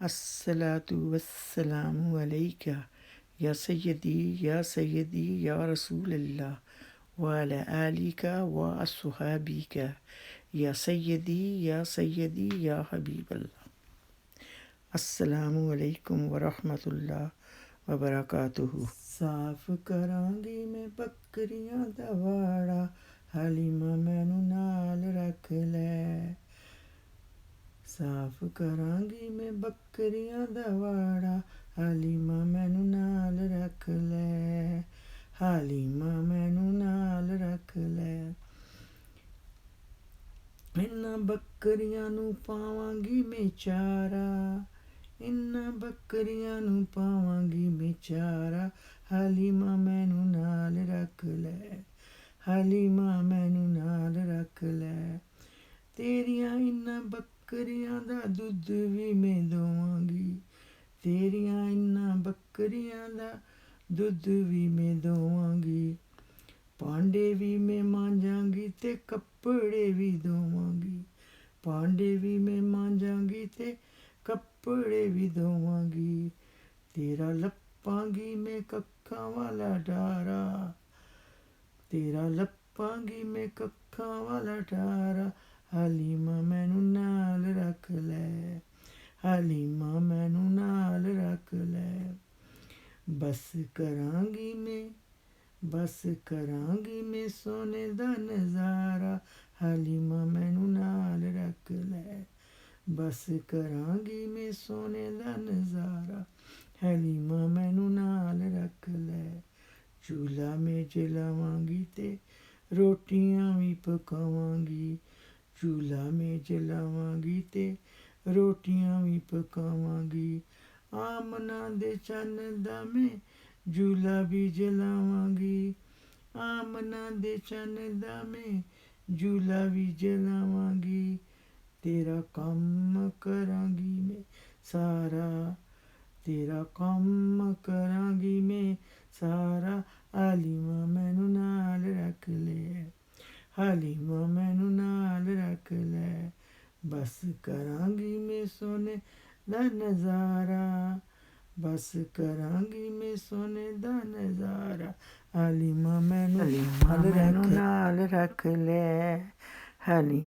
अस्सलातु वस्सलामु अलैका या सय्यदी या रसूल अल्लाह व अला आलिका व अस्हाबिका या सय्यदी या हबीब अल्लाह। अस्सलामु अलैकुम व रहमतुल्लाह व बरकातुहू। साफ करांगी मैं बकरियां दा वाड़ा, हलीमा मैनू नाल रख ले। साफ करांगी मैं बकरियां दा वाड़ा, हलीमा मैनू नाल रख ले। हलीमा मैनू नाल रख ले। इन्हां बकरियां नू पावांगी मैं चारा, इन्हां बकरियां नू पावांगी मैं चारा, हलीमा मैनू नाल रख ले। हलीमा मैनू नाल रख ले। तेरियां इन्हां बकरियां दा दुद्ध भी मैं दोवांगी, तेरियां इन्हां बकरियां दा दुद्ध भी मैं दोवांगी। भांडे भी मैं मांजांगी ते कपड़े भी धोवांगी, भांडे भी मैं मांजांगी ते कपड़े भी धोवांगी। तेरा लप्पांगी मैं कक्खां वाला डारा, तेरा लप्पांगी मैं कक्खां वाला डारा, हलीमा मैनू नाल रख ले। हलीमा मैनू नाल रख ले। बस करांगी मैं सोने दा नज़ारा, हलीमा मैनू नाल रख ले। बस करांगी मैं सोने दा नज़ारा, हलीमा मैनू नाल रख ले। चूल्हा में जलावांगी ते रोटियां भी पकावांगी, चूल्हा में जलावांगी ते रोटियां भी पकावांगी। आमना दे चन्न दा मैं चूल्हा भी जलावांगी, आमना दे चन्न दा मैं चूल्हा भी जलावांगी। तेरा कम्म करांगी मैं सारा, तेरा कम्म करांगी मैं सारा, हलीमा मैनू नाल रख ले। हलीमा मैनू नाल रख ले। बस करांगी मैं सोने दा नज़ारा, बस करांगी मैं सोने दा नज़ारा, हलीमा मैनू नाल रख ले। हली